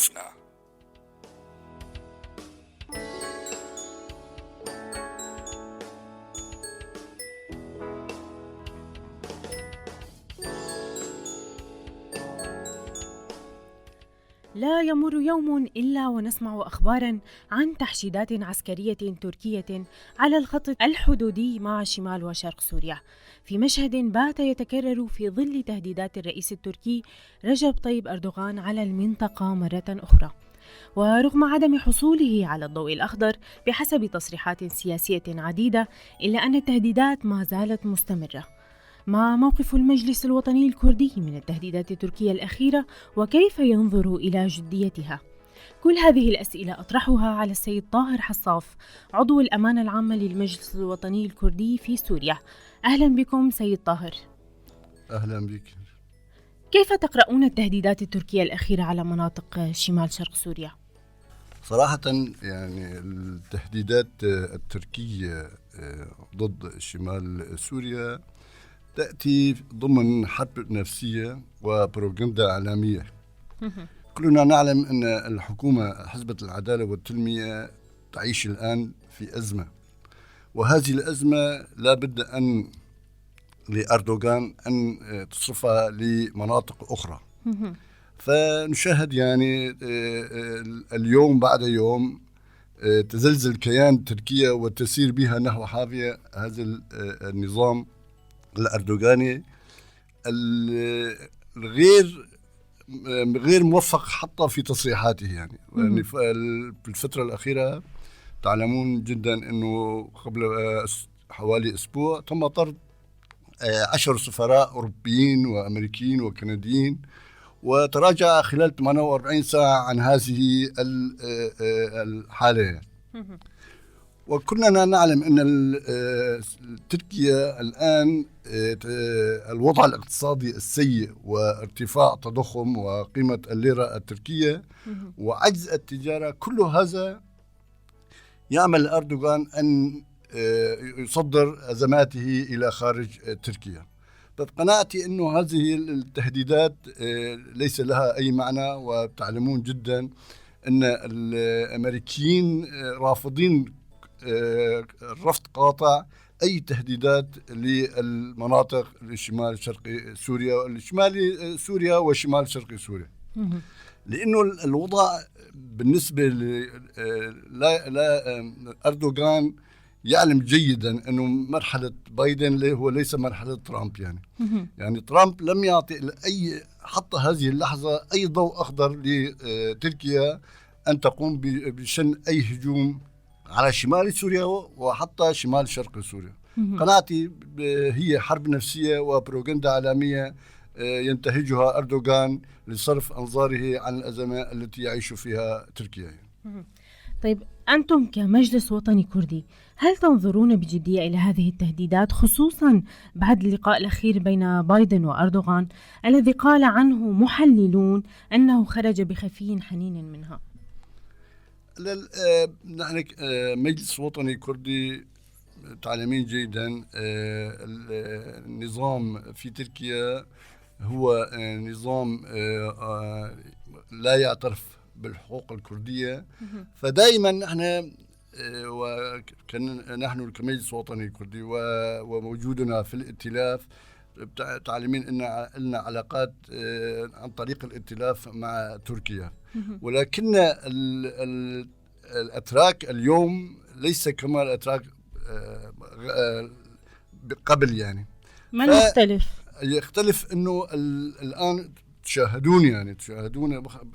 ضيوفنا. لا يمر يوم إلا ونسمع أخباراً عن تحشيدات عسكرية تركية على الخط الحدودي مع شمال وشرق سوريا، في مشهد بات يتكرر في ظل تهديدات الرئيس التركي رجب طيب أردوغان على المنطقة مرة أخرى. ورغم عدم حصوله على الضوء الأخضر بحسب تصريحات سياسية عديدة، إلا أن التهديدات ما زالت مستمرة. ما موقف المجلس الوطني الكردي من التهديدات التركية الأخيرة وكيف ينظر إلى جديتها؟ كل هذه الأسئلة أطرحها على السيد طاهر حصاف، عضو الأمانة العامة للمجلس الوطني الكردي في سوريا. أهلا بكم سيد طاهر. أهلا بك. كيف تقرؤون التهديدات التركية الأخيرة على مناطق شمال شرق سوريا؟ صراحة يعني التهديدات التركية ضد شمال سوريا تأتي ضمن حرب نفسية وبروباغندا إعلامية. كلنا نعلم أن الحكومة حزب العدالة والتنمية تعيش الآن في أزمة، وهذه الأزمة لا بد أن لأردوغان أن تصرفها لمناطق أخرى. فنشاهد يعني اليوم بعد يوم تزلزل كيان تركيا وتسير بها نحو حافية هذا النظام الأردوغاني غير موفق حتى في تصريحاته. يعني في الفترة الأخيرة تعلمون جدا أنه قبل حوالي أسبوع تم طرد 10 سفراء أوروبيين وأمريكيين وكنديين، وتراجع خلال 48 ساعة عن هذه الحالة. وكلنا نعلم أن تركيا الآن الوضع الاقتصادي السيء وارتفاع تضخم وقيمة الليرة التركية وعجز التجارة، كل هذا يعمل أردوغان أن يصدر أزماته إلى خارج تركيا. بقناعتي أنه هذه التهديدات ليس لها أي معنى، وتعلمون جدا أن الأمريكيين رافضين رفض قاطع أي تهديدات للمناطق الشمال شرقي سوريا، الشمالي سوريا وشمال شرقي سوريا، لأنه الوضع بالنسبة أردوغان يعلم جيدا أنه مرحلة بايدن هو ليس مرحلة ترامب. يعني ترامب لم يعطي أي حتى هذه اللحظة أي ضوء أخضر لتركيا أن تقوم بشن أي هجوم على شمال سوريا وحتى شمال شرق سوريا. قناعتي هي حرب نفسية وبروباغندا إعلامية ينتهجها أردوغان لصرف أنظاره عن الأزمة التي يعيش فيها تركيا. طيب، أنتم كمجلس وطني كردي هل تنظرون بجدية إلى هذه التهديدات، خصوصا بعد اللقاء الأخير بين بايدن وأردوغان الذي قال عنه محللون أنه خرج بخفي حنين منها؟ نحن مجلس وطني كردي تعلمين جيدا النظام في تركيا هو نظام لا يعترف بالحقوق الكردية. فدائما نحن كمجلس وطني كردي وموجودنا في الائتلاف، تعلمين أن لنا علاقات عن طريق الائتلاف مع تركيا، ولكن الأتراك اليوم ليس كما الأتراك قبل. يعني ما المختلف؟ يختلف أنه الآن تشاهدون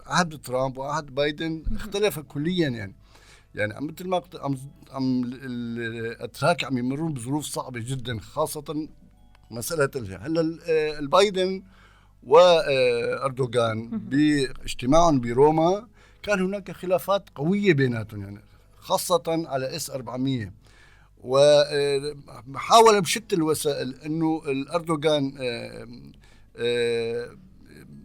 عهد ترامب وعهد بايدن اختلف كليا. يعني مثل ما الأتراك عم يمرون بظروف صعبة جدا، خاصة مسألة هلا البايدن وأردوغان باجتماعهم بروما كان هناك خلافات قوية بيناتهم، يعني خاصة على اس 400، وحاول بشتى الوسائل أنه الأردوغان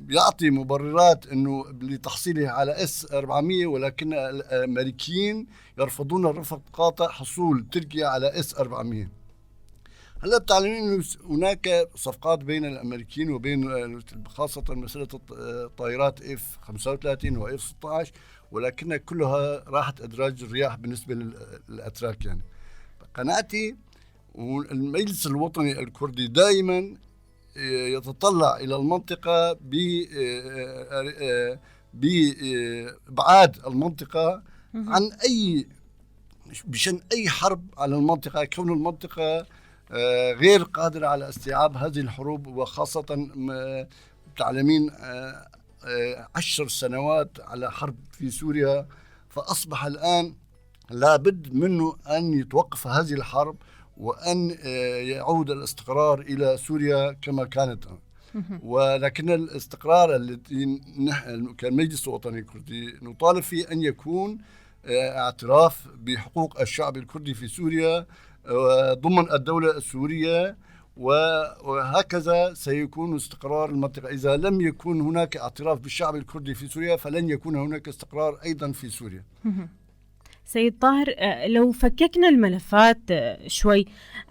يعطي مبررات أنه لتحصيله على اس 400، ولكن الأمريكيين يرفضون رفض قاطع حصول تركيا على اس 400. هلا بتعلمين انه هناك صفقات بين الامريكيين وبين خاصه مساله الطائرات F-35 و F-16، ولكنها كلها راحت ادراج الرياح بالنسبه للاتراك. يعني قناعتي والمجلس الوطني الكردي دائما يتطلع الى المنطقه بابعاد المنطقه عن بشان اي حرب على المنطقه، كون المنطقه غير قادرة على استيعاب هذه الحروب، وخاصة تعلمين 10 سنوات على حرب في سوريا، فأصبح الآن لابد منه أن يتوقف هذه الحرب وأن يعود الاستقرار إلى سوريا كما كانت. ولكن الاستقرار الذي كمجلس الوطني الكردي نطالب فيه أن يكون اعتراف بحقوق الشعب الكردي في سوريا ضمن الدولة السورية، وهكذا سيكون استقرار المنطقة. إذا لم يكن هناك اعتراف بالشعب الكردي في سوريا فلن يكون هناك استقرار أيضا في سوريا. سيد طاهر، لو فككنا الملفات شوي،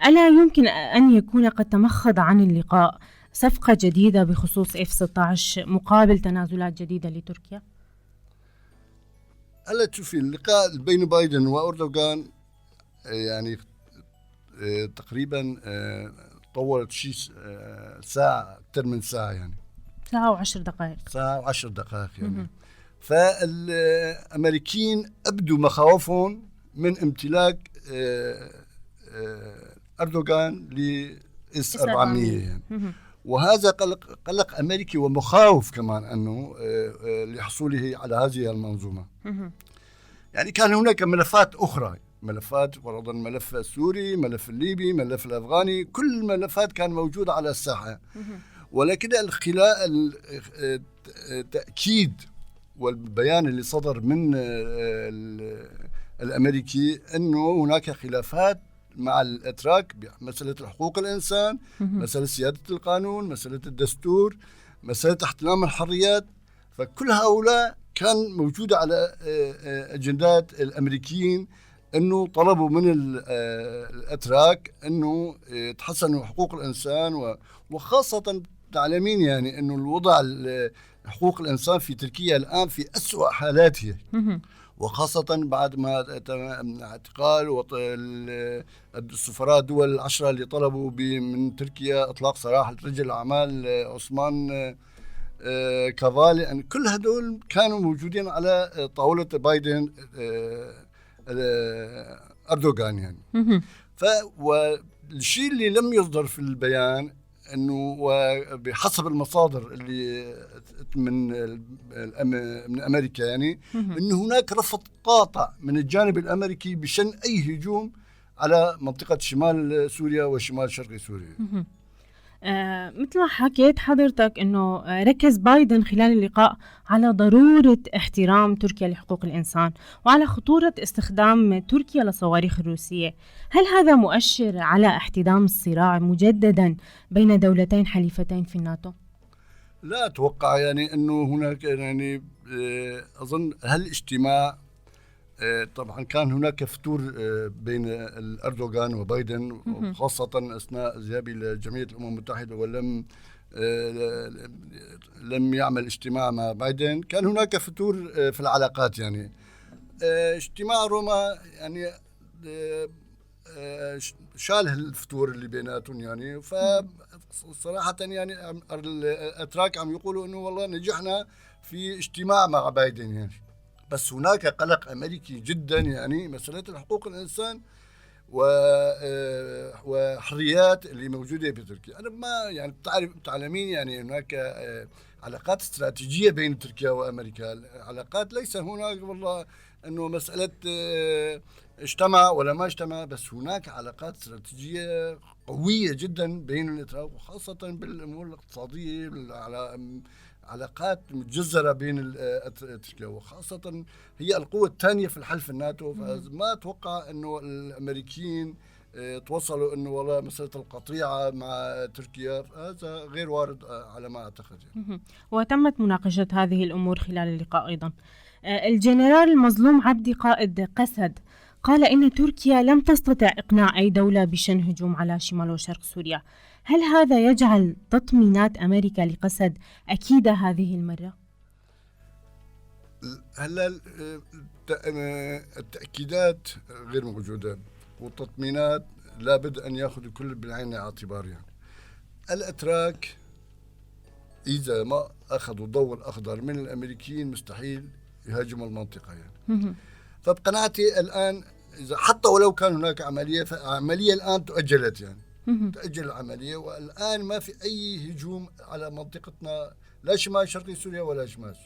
ألا يمكن أن يكون قد تمخض عن اللقاء صفقة جديدة بخصوص F-16 مقابل تنازلات جديدة لتركيا؟ هلا تشوفي اللقاء بين بايدن وأردوغان يعني تقريبا طولت شيء ساعة، أكثر من ساعة، يعني ساعة و10 دقائق. ساعة و10 دقائق يعني. فالأمريكيين أبدوا مخاوفهم من امتلاك أردوغان لS-400 يعني. وهذا قلق أمريكي ومخاوف كمان أنه لحصوله على هذه المنظومة. يعني كان هناك ملفات أخرى، ملفات فرضا الملف السوري، ملف الليبي، ملف الأفغاني، كل الملفات كان موجودة على الساحة. ولكن التأكيد والبيان اللي صدر من الأمريكي أنه هناك خلافات مع الأتراك بمسألة حقوق الإنسان، مسألة سيادة القانون، مسألة الدستور، مسألة احترام الحريات. فكل هؤلاء كان موجودة على أجندات الأمريكيين، أنه طلبوا من الأتراك أنه تحسنوا حقوق الإنسان، وخاصة تعلمين يعني أنه الوضع حقوق الإنسان في تركيا الآن في أسوأ حالاتها، وخاصة بعد ما اعتقال السفراء الدول 10 اللي طلبوا من تركيا إطلاق سراح رجل الأعمال عثمان كافالي. يعني كل هدول كانوا موجودين على طاولة بايدن أردوغان يعني. والشيء اللي لم يصدر في البيان أنه وبحسب المصادر اللي من أمريكا يعني أنه هناك رفض قاطع من الجانب الأمريكي بشأن أي هجوم على منطقة شمال سوريا وشمال شرق سوريا. مثل ما حكيت حضرتك أنه ركز بايدن خلال اللقاء على ضرورة احترام تركيا لحقوق الإنسان وعلى خطورة استخدام تركيا للصواريخ الروسية. هل هذا مؤشر على احتدام الصراع مجددا بين دولتين حليفتين في الناتو؟ لا أتوقع يعني أنه هناك يعني أظن هالاجتماع طبعا كان هناك فتور بين أردوغان وبايدن، وخاصة أثناء ذهابي لجمعية الأمم المتحدة ولم يعمل اجتماع مع بايدن. كان هناك فتور في العلاقات يعني. اجتماع روما يعني شال الفتور اللي بيناتهم يعني. فصراحة يعني الأتراك عم يقولوا إنه والله نجحنا في اجتماع مع بايدن يعني. بس هناك قلق أمريكي جدا يعني مسألة حقوق الإنسان وحريات اللي موجودة في تركيا. أنا ما يعني تعلمين يعني هناك علاقات استراتيجية بين تركيا وأمريكا. علاقات ليس هناك والله أنه مسألة اجتمع ولا ما اجتمع، بس هناك علاقات استراتيجية قوية جدا بين الأطراف، وخاصة بالأمور الاقتصادية، علاقات متجذرة بين تركيا، وخاصة هي القوة الثانية في الحلف الناتو. فما أتوقع أنه الأمريكيين توصلوا أنه والله مسألة القطيعة مع تركيا، هذا غير وارد على ما أعتقد يعني. وتمت مناقشة هذه الأمور خلال اللقاء أيضا. الجنرال المظلوم عبدي قائد قسد قال إن تركيا لم تستطع إقناع أي دولة بشن هجوم على شمال وشرق سوريا. هل هذا يجعل تطمينات أمريكا لقسد أكيدة هذه المرة؟ هلا التأكيدات غير موجودة، والتطمينات لابد أن يأخذوا كل بعين الاعتبار. يعني الأتراك إذا ما أخذوا الضوء الأخضر من الأمريكيين مستحيل يهاجموا المنطقة يعني. فبقناعتي الآن إذا حتى ولو كان هناك عملية، فعملية الآن تؤجلت يعني تأجل العملية، والآن ما في أي هجوم على منطقتنا، لا شمال شرقي سوريا ولا شمال.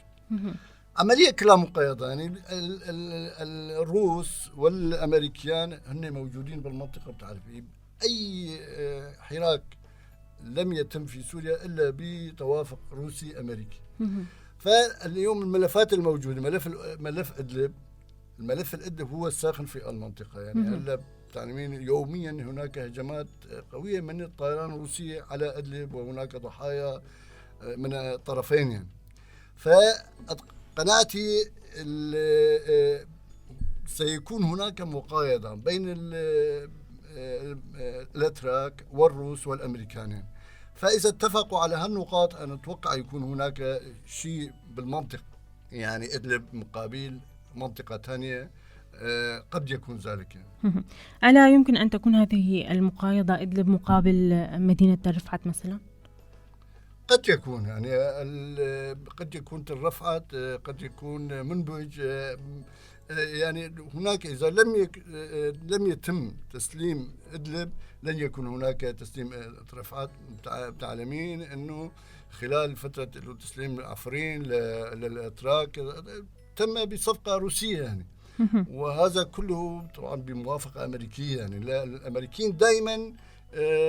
عملية كلها مقيدة يعني. الروس والأمريكان هن موجودين بالمنطقة، بتعرفي أي حراك لم يتم في سوريا إلا بتوافق روسي أمريكي. فاليوم الملفات الموجودة، ملف إدلب، الملف الإدلب هو الساخن في المنطقة يعني. هلا تعلمين يوميا هناك هجمات قوية من الطيران الروسية على إدلب، وهناك ضحايا من الطرفين يعني. فقناعتي سيكون هناك مقايضة بين الأتراك والروس والأمريكان. فإذا اتفقوا على هالنقاط أنا أتوقع يكون هناك شيء بالمنطق يعني. إدلب مقابل منطقة ثانية قد يكون ذلك يعني. ألا يمكن أن تكون هذه المقايضة إدلب مقابل مدينة الرفعت مثلا؟ قد يكون يعني قد يكون الرفعت، قد يكون منبج يعني. هناك إذا لم يتم تسليم إدلب لن يكون هناك تسليم رفعت. تعلمين أنه خلال فترة تسليم عفرين للأتراك تم بصفقة روسية يعني. وهذا كله طبعا بموافقة أمريكية يعني. الأمريكيين دائما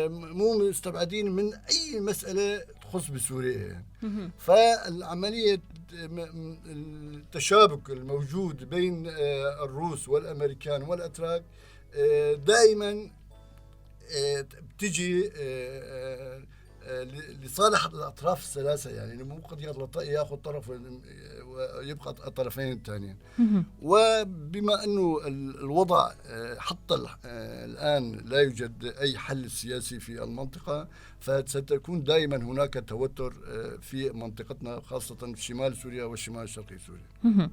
مو مستبعدين من أي مسألة تخص بسوريا يعني. فالعملية التشابك الموجود بين الروس والأمريكان والأتراك دائما بتجي لصالح الأطراف الثلاثة يعني. مو قد يأخذ طرف ويبقى الطرفين الثانيين. وبما أنه الوضع حتى الآن لا يوجد أي حل سياسي في المنطقة، فستكون دائما هناك توتر في منطقتنا، خاصة في شمال سوريا والشمال الشرقي سوريا.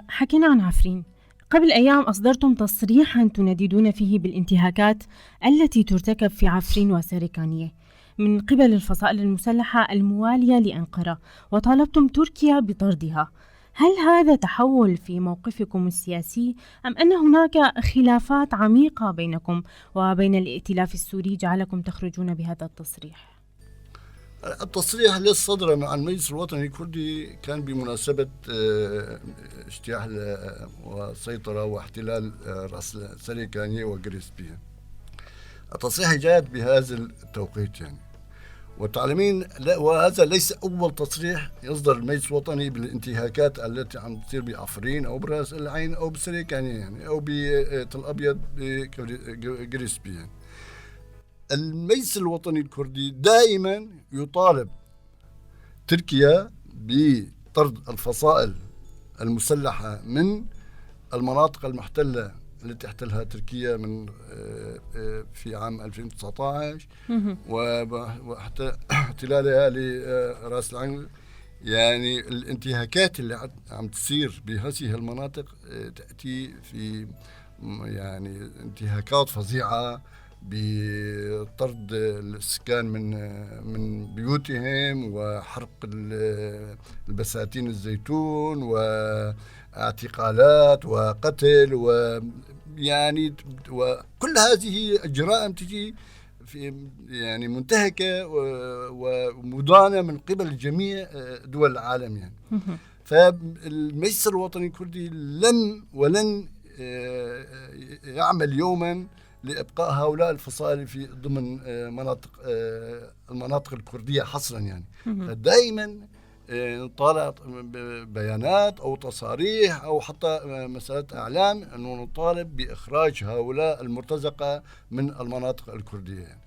حكينا عن عفرين. قبل أيام أصدرتم تصريحا تنددون فيه بالانتهاكات التي ترتكب في عفرين وسريكانية من قبل الفصائل المسلحة الموالية لأنقرة، وطالبتم تركيا بطردها. هل هذا تحول في موقفكم السياسي، أم أن هناك خلافات عميقة بينكم وبين الائتلاف السوري جعلكم تخرجون بهذا التصريح؟ التصريح الذي صدر مع المجلس الوطني الكردي كان بمناسبة اجتياح وسيطرة واحتلال رأس سريكانية وغريسبية. التصريح جاءت بهذا التوقيت يعني. وتعلمين وهذا ليس أول تصريح يصدر المجلس الوطني بالانتهاكات التي عم تصير بعفرين أو برأس العين أو بسريكانية يعني، أو بتل أبيض بغريسبية يعني. المجلس الوطني الكردي دائما يطالب تركيا بطرد الفصائل المسلحة من المناطق المحتلة التي احتلها تركيا من في عام 2019 واحتلالها لرأس العين يعني. الانتهاكات اللي عم تصير بهذه المناطق تأتي في يعني انتهاكات فظيعة بطرد السكان من بيوتهم، وحرق البساتين الزيتون، واعتقالات وقتل، ويعني وكل هذه الجرائم تجي في يعني منتهكة ومدانة من قبل جميع دول العالم يعني. فالمجلس الوطني الكردي ولن يعمل يوما لإبقاء هؤلاء الفصائل في ضمن المناطق الكردية حصرا يعني. فدائما نطالع بيانات أو تصاريح أو حتى مسألة أعلام أنه نطالب بإخراج هؤلاء المرتزقة من المناطق الكردية.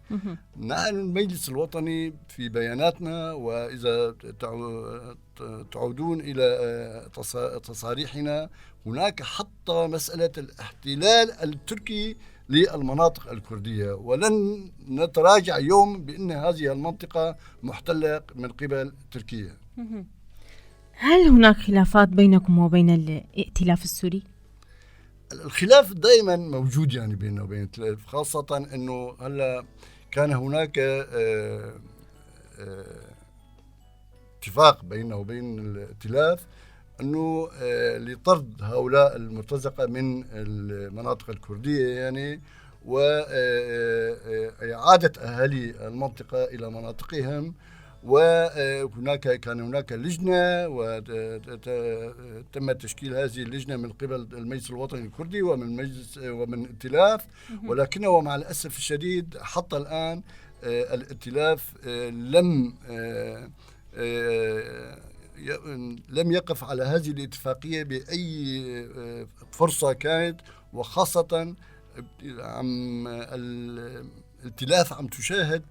نحن المجلس الوطني في بياناتنا، وإذا تعودون إلى تصاريحنا، هناك حتى مسألة الاحتلال التركي للمناطق الكردية، ولن نتراجع يوم بأن هذه المنطقة محتلة من قبل تركيا. هل هناك خلافات بينكم وبين الائتلاف السوري؟ الخلاف دائما موجود يعني بيننا وبين الائتلاف، خاصة أنه هلا كان هناك اتفاق بيننا وبين الائتلاف أنه لطرد هؤلاء المرتزقة من المناطق الكردية يعني، وإعادة أهالي المنطقة إلى مناطقهم. كان هناك لجنة، وتم تشكيل هذه اللجنة من قبل المجلس الوطني الكردي ومن الائتلاف، ولكنه مع الأسف الشديد حتى الآن الائتلاف لم يقف على هذه الاتفاقية بأي فرصة كانت، وخاصة الائتلاف عم تشاهد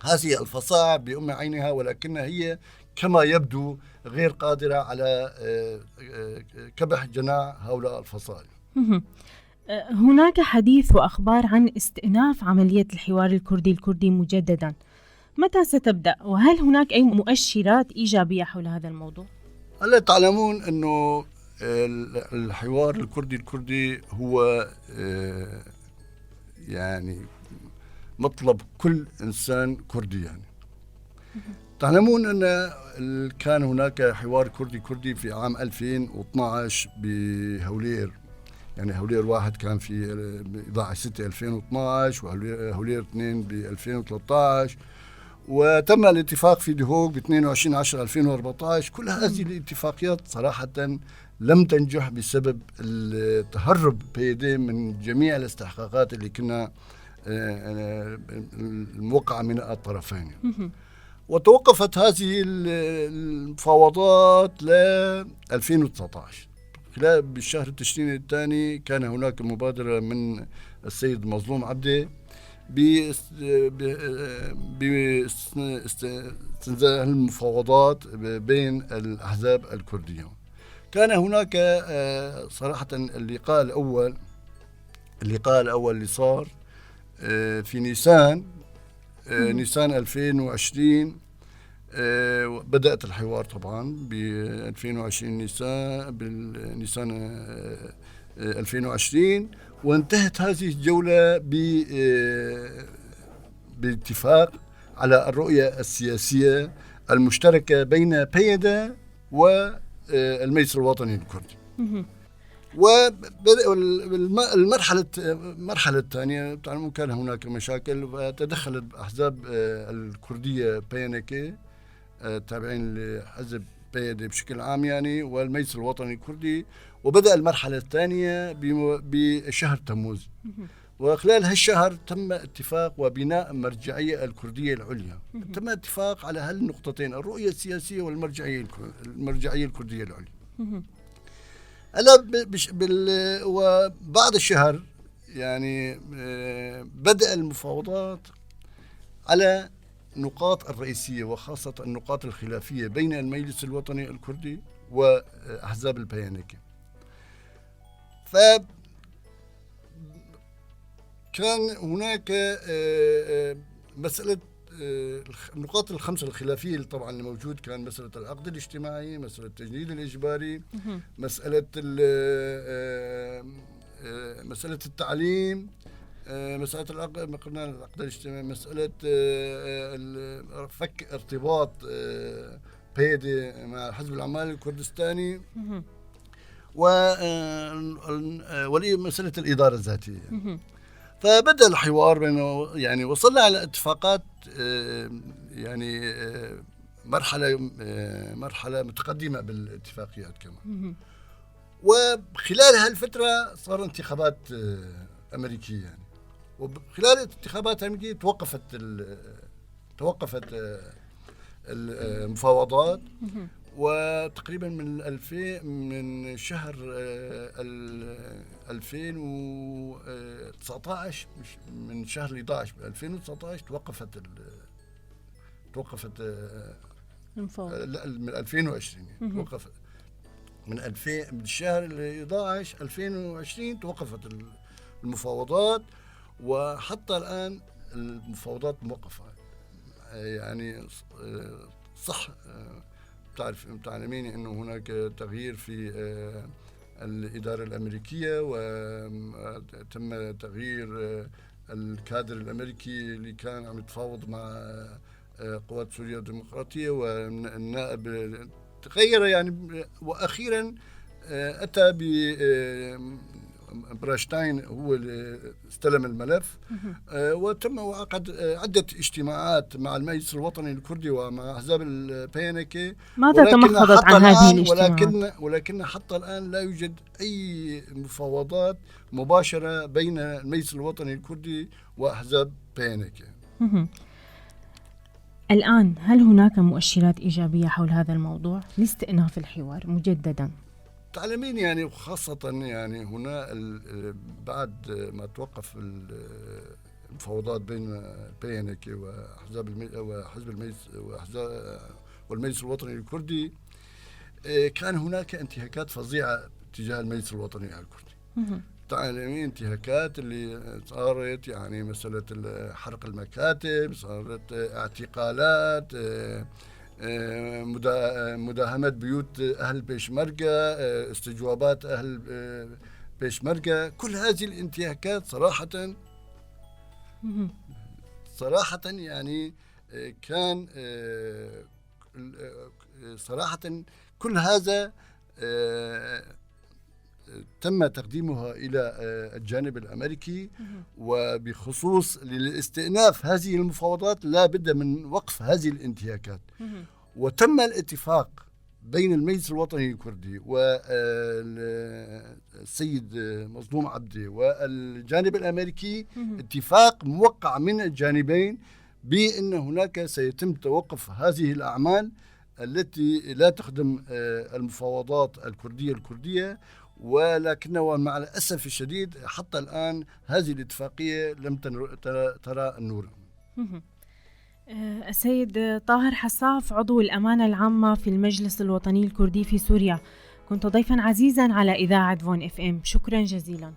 هذه الفصاعة بأم عينها، ولكنها هي كما يبدو غير قادرة على كبح جناح هؤلاء الفصائل. هناك حديث وأخبار عن استئناف عملية الحوار الكردي مجددا، متى ستبدأ؟ وهل هناك أي مؤشرات إيجابية حول هذا الموضوع؟ هلا تعلمون أنه الحوار الكردي هو يعني مطلب كل إنسان كردي يعني. تعلمون أن كان هناك حوار كردي في عام 2012 بهولير، يعني هولير 1 كان في 11/6/2012، وهولير 2 ب2013، وتم الاتفاق في دهوك ب22/10/2014. كل هذه الاتفاقيات صراحة لم تنجح بسبب التهرب بيدي من جميع الاستحقاقات اللي كنا الموقعة من الطرفين. وتوقفت هذه المفاوضات ل 2019. خلال بالشهر التشرين الثاني كان هناك مبادرة من السيد مظلوم عبده باستنزاف المفاوضات بين الأحزاب الكردية. كان هناك صراحة اللقاء الأول اللي صار في نيسان 2020. بدأت الحوار طبعا ب 2020 نيسان 2020، وانتهت هذه الجولة باتفاق على الرؤية السياسية المشتركة بين بيدا والمجلس الوطني الكردي. المرحلة الثانية طبعا كان هناك مشاكل، وتدخلت أحزاب الكردية بيانكي تابعين لحزب بيدي بشكل عام يعني، والمجلس الوطني الكردي، وبدأ المرحلة الثانية بشهر تموز. وخلال هالشهر تم اتفاق وبناء مرجعية الكردية العليا. تم اتفاق على هالنقطتين، الرؤية السياسية والمرجعية الكردية العليا. وبعد الشهر يعني بدأ المفاوضات على نقاط الرئيسية، وخاصة النقاط الخلافية بين المجلس الوطني الكردي وأحزاب البيانكي. فكان هناك مسألة النقاط الخمسة الخلافية اللي طبعا اللي موجود، كان مسألة العقد الاجتماعي، مسألة التجنيد الإجباري، مسألة التعليم، مسألة العقد الاجتماعي، مسألة فك ارتباط بيدي مع حزب العمال الكردستاني، ومسألة الإدارة الذاتية. فبدأ الحوار بينه، يعني وصلنا على اتفاقات يعني مرحلة متقدمة بالاتفاقيات كمان. وخلال هالفترة صار انتخابات أمريكية يعني، وخلال الانتخابات الأمريكية توقفت المفاوضات. وتقريبا من شهر 2019 من شهر 11 2019 توقفت المفاوضات. لا من 2020 توقفت من شهر 11 2020 توقفت المفاوضات، وحتى الآن المفاوضات موقفة. يعني صح، تعلمين أنه هناك تغيير في الإدارة الأمريكية، وتم تغيير الكادر الأمريكي اللي كان عم يتفاوض مع قوات سوريا الديمقراطية، والنائب تغير يعني. وأخيرا أتى براشتاين هو اللي استلم الملف، وتم عقد عدة اجتماعات مع المجلس الوطني الكردي ومع أحزاب البيانكي. ماذا تمخضت عن هذه الاجتماعات؟ ولكن حتى الآن لا يوجد أي مفاوضات مباشرة بين المجلس الوطني الكردي وأحزاب بيانكي. الآن هل هناك مؤشرات إيجابية حول هذا الموضوع لاستئناف الحوار مجددا؟ تعلمين يعني، وخاصة يعني هنا بعد ما توقف المفاوضات بين بيانكي وحزب المجلس والمجلس الوطني الكردي، كان هناك انتهاكات فظيعة تجاه المجلس الوطني الكردي. تعلمين انتهاكات اللي صارت، يعني مسألة حرق المكاتب، صارت اعتقالات، مداهمة بيوت أهل بيشمركة، استجوابات أهل بيشمركة. كل هذه الانتهاكات صراحة يعني كان صراحة كل هذا تم تقديمها إلى الجانب الأمريكي، وبخصوص لاستئناف هذه المفاوضات لا بد من وقف هذه الانتهاكات. وتم الاتفاق بين المجلس الوطني الكردي والسيد مظلوم عبدي والجانب الأمريكي، اتفاق موقع من الجانبين بأن هناك سيتم توقف هذه الأعمال التي لا تخدم المفاوضات الكردية. ولكنه مع الأسف الشديد حتى الآن هذه الاتفاقية لم ترى النور. السيد طاهر حصاف، عضو الأمانة العامة في المجلس الوطني الكردي في سوريا، كنت ضيفا عزيزا على إذاعة فون FM. شكرا جزيلا.